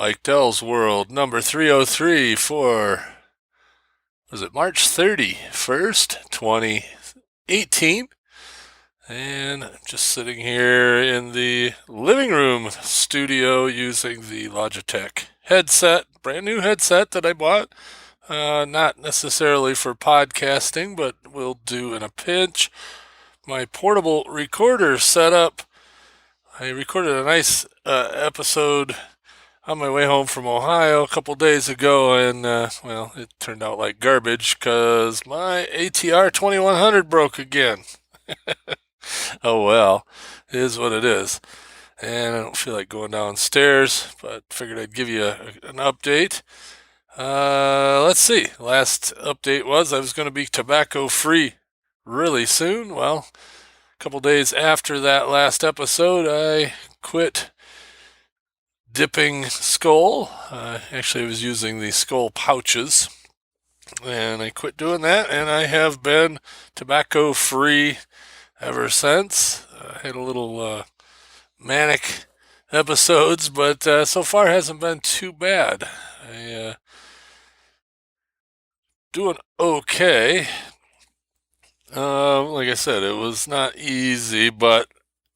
Mike Dell's World, number 303 for, was it March 31st, 2018? And I'm just sitting here in the living room studio using the Logitech headset, brand new headset that I bought. Not necessarily for podcasting, but will do in a pinch. My portable recorder setup. I recorded a nice episode on my way home from Ohio a couple days ago, and well, it turned out like garbage because my ATR 2100 broke again. Oh well, it is what it is. And I don't feel like going downstairs, but figured I'd give you an update. Let's see. Last update was I was going to be tobacco free really soon. Well, a couple days after that last episode, I quit dipping Skull. Actually, I was using the Skull pouches, and I quit doing that, and I have been tobacco free ever since. I had a little manic episodes, but so far hasn't been too bad. I doing okay. Like I said, it was not easy, but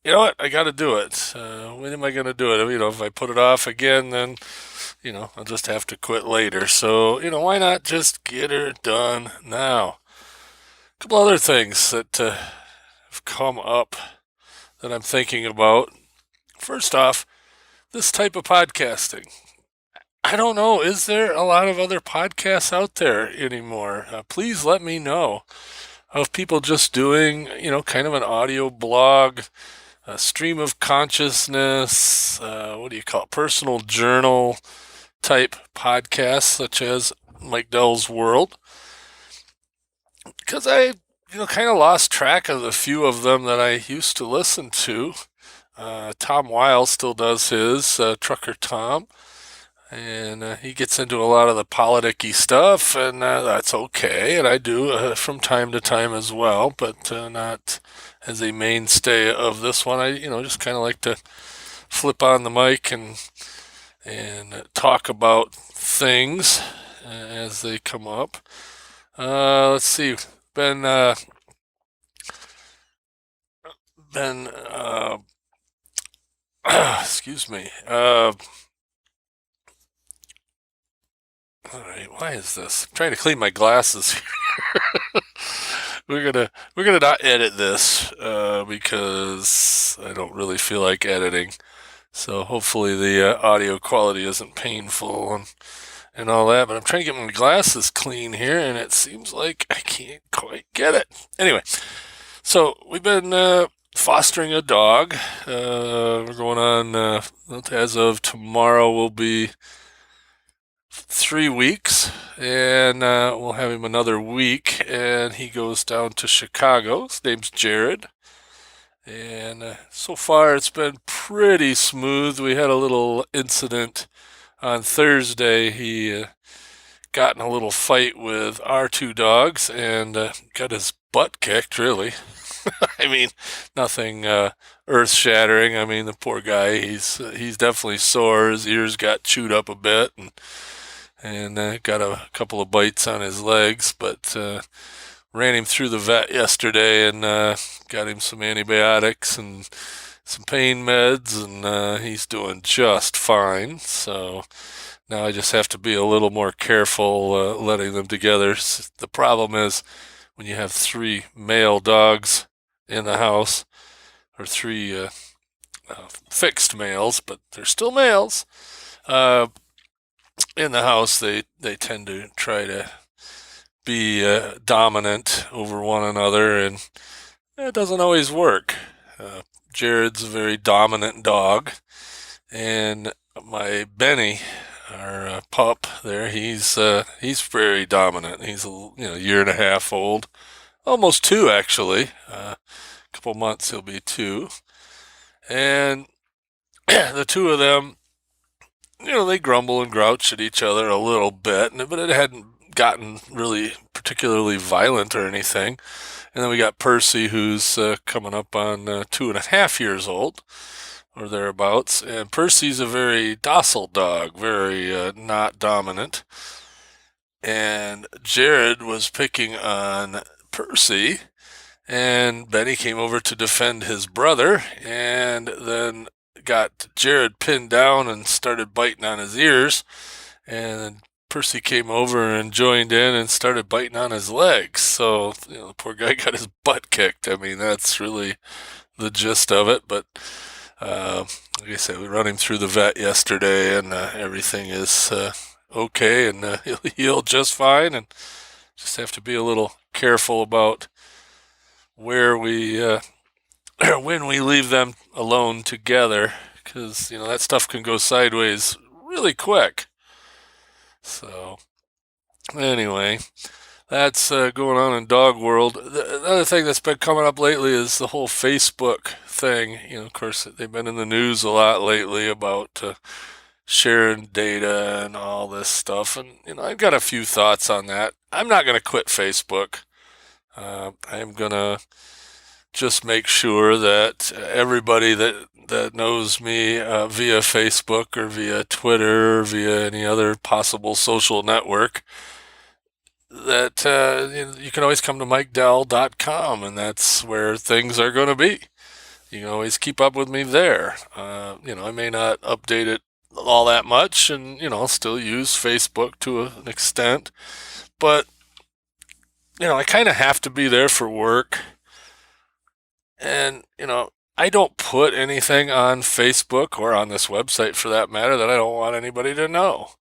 you know what? I got to do it. When am I going to do it? If I put it off again, then I'll just have to quit later. So why not just get it done now? A couple other things that have come up that I'm thinking about. First off, this type of podcasting. I don't know. Is there a lot of other podcasts out there anymore? Please let me know of people just doing, kind of an audio blog, a stream of consciousness, what do you call it, personal journal type podcasts, such as Mike Dell's World. Because I, kind of lost track of the few of them that I used to listen to. Tom Weil still does his, Trucker Tom. And he gets into a lot of the politicky stuff, and that's okay. And I do from time to time as well, but not as a mainstay of this one. I, just kind of like to flip on the mic and talk about things as they come up. Let's see. Ben, excuse me. All right, why is this? I'm trying to clean my glasses. we're gonna not edit this because I don't really feel like editing. So hopefully the audio quality isn't painful and all that. But I'm trying to get my glasses clean here, and it seems like I can't quite get it. Anyway, so we've been fostering a dog. We're going on as of tomorrow. Will be 3 weeks, and we'll have him another week, and he goes down to Chicago. His name's Jared, and so far it's been pretty smooth. We had a little incident on Thursday. He got in a little fight with our two dogs and got his butt kicked, really. I mean, nothing earth-shattering. I mean, the poor guy, he's definitely sore. His ears got chewed up a bit, and got a couple of bites on his legs, but ran him through the vet yesterday and got him some antibiotics and some pain meds, and he's doing just fine. So now I just have to be a little more careful letting them together. The problem is when you have three male dogs in the house, or three fixed males, but they're still males, in the house, they tend to try to be dominant over one another, and it doesn't always work. Jared's a very dominant dog, and my Benny, our pup there, he's very dominant. He's a year and a half old, almost two actually. A couple months he'll be two, and the two of them, they grumble and grouch at each other a little bit, but it hadn't gotten really particularly violent or anything. And then we got Percy, who's coming up on 2.5 years old. or thereabouts. And Percy's a very docile dog, very not dominant. And Jared was picking on Percy, and Benny came over to defend his brother, and then got Jared pinned down and started biting on his ears. And Percy came over and joined in and started biting on his legs. So, the poor guy got his butt kicked. I mean, that's really the gist of it. But like I said, we run him through the vet yesterday, and everything is okay, and he'll heal just fine. And just have to be a little careful about where we when we leave them alone together, because that stuff can go sideways really quick. So anyway, that's going on in dog world. The other thing that's been coming up lately is the whole Facebook thing. Of course, they've been in the news a lot lately about sharing data and all this stuff. And I've got a few thoughts on that. I'm not going to quit Facebook. I'm going to just make sure that everybody that knows me via Facebook or via Twitter or via any other possible social network, that you can always come to MikeDell.com, and that's where things are going to be. You can always keep up with me there. I may not update it all that much, and I'll still use Facebook to an extent, but I kind of have to be there for work. And I don't put anything on Facebook or on this website for that matter that I don't want anybody to know.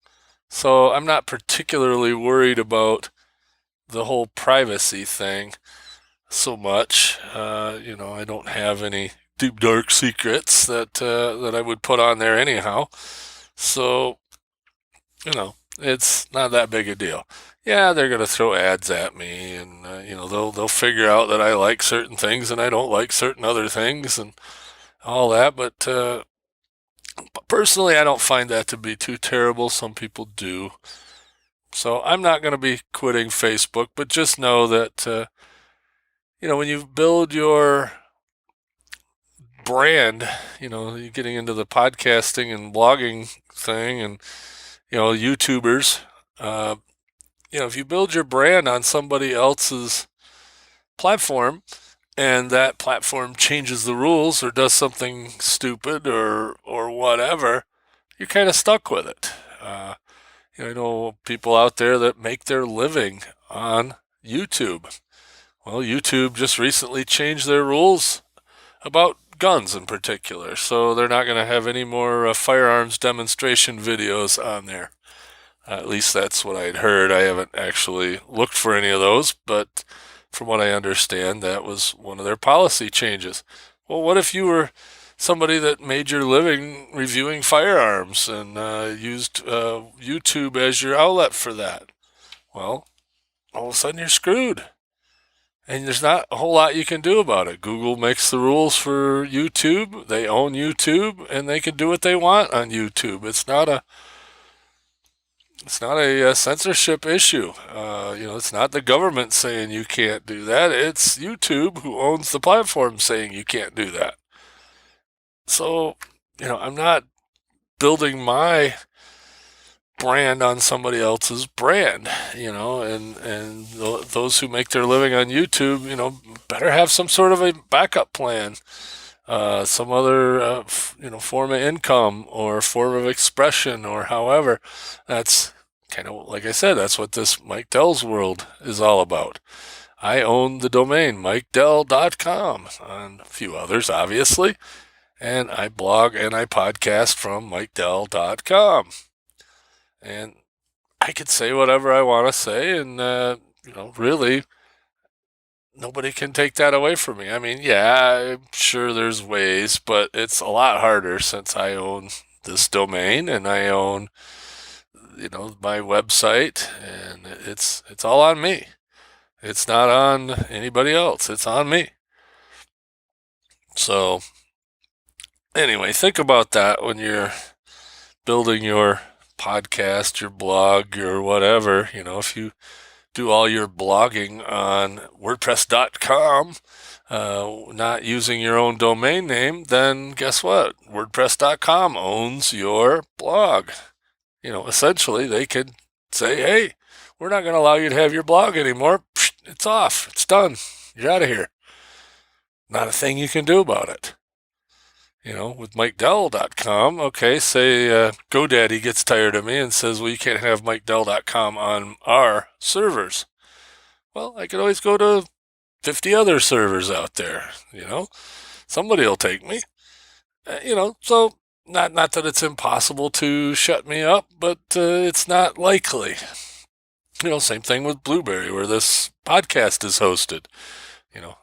So I'm not particularly worried about the whole privacy thing so much. I don't have any deep dark secrets that I would put on there anyhow. So it's not that big a deal. Yeah, they're gonna throw ads at me, and they'll figure out that I like certain things and I don't like certain other things and all that. But personally, I don't find that to be too terrible. Some people do. So I'm not going to be quitting Facebook, but just know that when you build your brand, you're getting into the podcasting and blogging thing, and YouTubers. If you build your brand on somebody else's platform, and that platform changes the rules or does something stupid or whatever, you're kind of stuck with it. I know people out there that make their living on YouTube. Well, YouTube just recently changed their rules about guns in particular, so they're not going to have any more firearms demonstration videos on there. At least that's what I'd heard. I haven't actually looked for any of those, but from what I understand, that was one of their policy changes. Well, what if you were somebody that made your living reviewing firearms and used YouTube as your outlet for that? Well, all of a sudden you're screwed. And there's not a whole lot you can do about it. Google makes the rules for YouTube. They own YouTube, and they can do what they want on YouTube. It's not a censorship issue. It's not the government saying you can't do that. It's YouTube who owns the platform saying you can't do that. So, I'm not building my brand on somebody else's brand, and those who make their living on YouTube, better have some sort of a backup plan, some other, form of income or form of expression or however. That's kind of, like I said, that's what this Mike Dell's world is all about. I own the domain MikeDell.com, and a few others, obviously, and I blog and I podcast from MikeDell.com. And I could say whatever I want to say, and really, nobody can take that away from me. I mean, yeah, I'm sure there's ways, but it's a lot harder since I own this domain and I own, my website, and it's all on me. It's not on anybody else. It's on me. So, anyway, think about that when you're building your podcast, your blog, your whatever. If you do all your blogging on WordPress.com, not using your own domain name, then guess what? WordPress.com owns your blog. Essentially, they could say, hey, we're not going to allow you to have your blog anymore. It's off. It's done. You're out of here. Not a thing you can do about it. With MikeDell.com, okay, say GoDaddy gets tired of me and says, well, you can't have MikeDell.com on our servers. Well, I could always go to 50 other servers out there, Somebody will take me. So not that it's impossible to shut me up, but it's not likely. Same thing with Blueberry, where this podcast is hosted.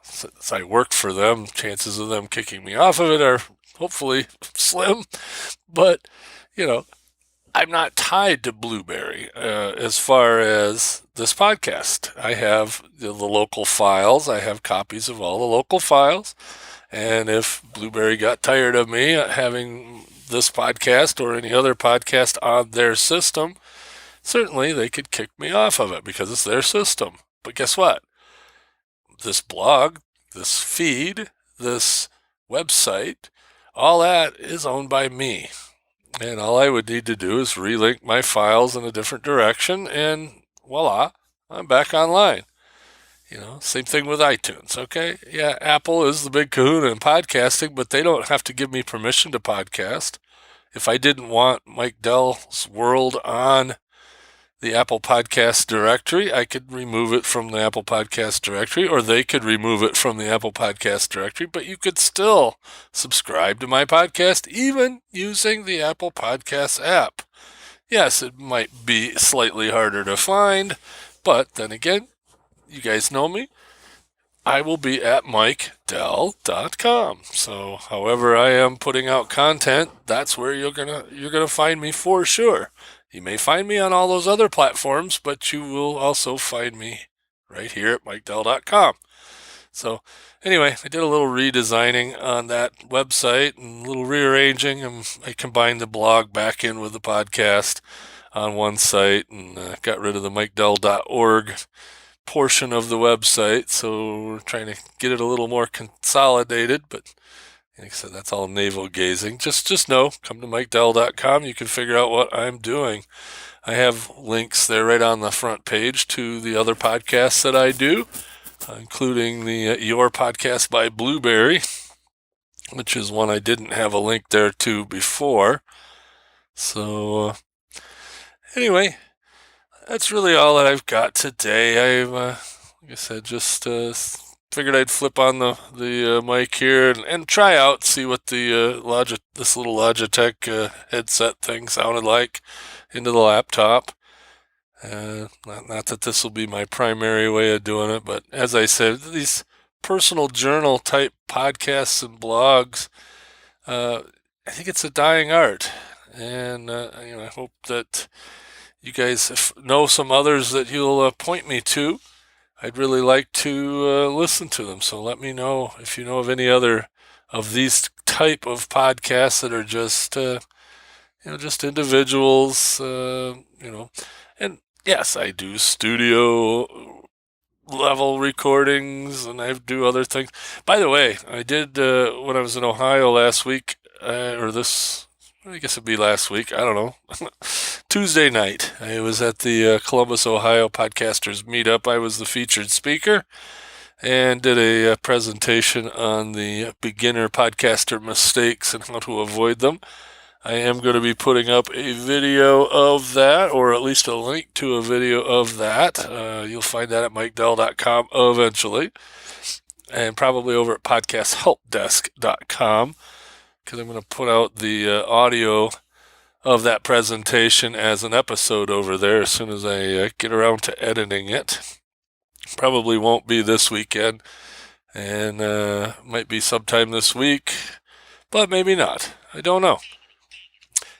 Since I work for them, chances of them kicking me off of it are hopefully slim. But, I'm not tied to Blueberry as far as this podcast. I have the local files. I have copies of all the local files. And if Blueberry got tired of me having this podcast or any other podcast on their system, certainly they could kick me off of it because it's their system. But guess what? This blog, this feed, this website, all that is owned by me. And all I would need to do is relink my files in a different direction, and voila, I'm back online. Same thing with iTunes, okay? Yeah, Apple is the big kahuna in podcasting, but they don't have to give me permission to podcast. If I didn't want Mike Dell's World on the Apple Podcast directory, I could remove it from the Apple Podcast directory, or they could remove it from the Apple Podcast directory, but you could still subscribe to my podcast even using the Apple Podcasts app. Yes, it might be slightly harder to find, but then again, you guys know me. I will be at MikeDell.com. So however I am putting out content, that's where you're gonna find me for sure. You may find me on all those other platforms, but you will also find me right here at MikeDell.com. So anyway, I did a little redesigning on that website and a little rearranging, and I combined the blog back in with the podcast on one site and got rid of the MikeDell.org portion of the website, so we're trying to get it a little more consolidated, but like I said, that's all navel gazing. Just know, come to MikeDell.com, you can figure out what I'm doing. I have links there right on the front page to the other podcasts that I do, including the Your Podcast by Blueberry, which is one I didn't have a link there to before. So anyway, that's really all that I've got today. Like I said, just figured I'd flip on the mic here and try out, see what the this little Logitech headset thing sounded like into the laptop. Not that this will be my primary way of doing it, but as I said, these personal journal type podcasts and blogs, I think it's a dying art, and I hope that you guys know some others that you'll point me to. I'd really like to listen to them. So let me know if you know of any other of these type of podcasts that are just, just individuals, And yes, I do studio level recordings and I do other things. By the way, I did when I was in Ohio last week, I guess it'd be last week. I don't know. Tuesday night, I was at the Columbus, Ohio Podcasters Meetup. I was the featured speaker and did a presentation on the beginner podcaster mistakes and how to avoid them. I am going to be putting up a video of that, or at least a link to a video of that. You'll find that at MikeDell.com eventually, and probably over at podcasthelpdesk.com. Because I'm going to put out the audio of that presentation as an episode over there as soon as I get around to editing it. Probably won't be this weekend, and might be sometime this week, but maybe not. I don't know.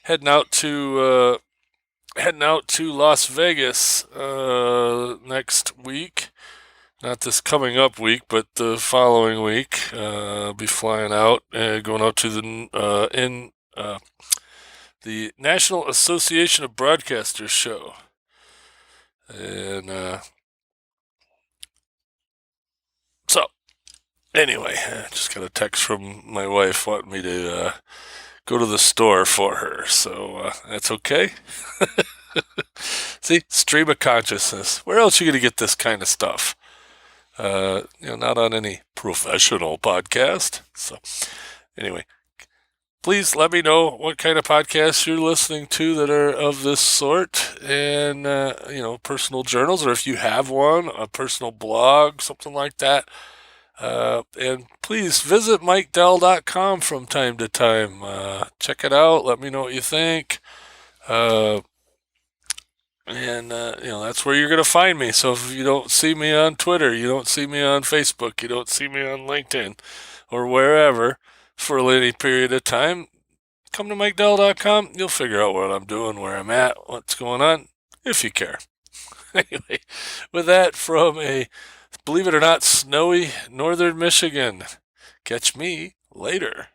Heading out to Las Vegas next week. Not this coming up week, but the following week. I'll be flying out and going out to the National Association of Broadcasters show. And Anyway, I just got a text from my wife wanting me to go to the store for her, so that's okay. See, stream of consciousness. Where else are you going to get this kind of stuff? Not on any professional podcast. So, anyway, please let me know what kind of podcasts you're listening to that are of this sort, and personal journals, or if you have one, a personal blog, something like that. And please visit MikeDell.com from time to time. Check it out. Let me know what you think. That's where you're going to find me. So if you don't see me on Twitter, you don't see me on Facebook, you don't see me on LinkedIn or wherever for any period of time, come to MikeDell.com. You'll figure out what I'm doing, where I'm at, what's going on, if you care. Anyway, with that, from a, believe it or not, snowy northern Michigan, catch me later.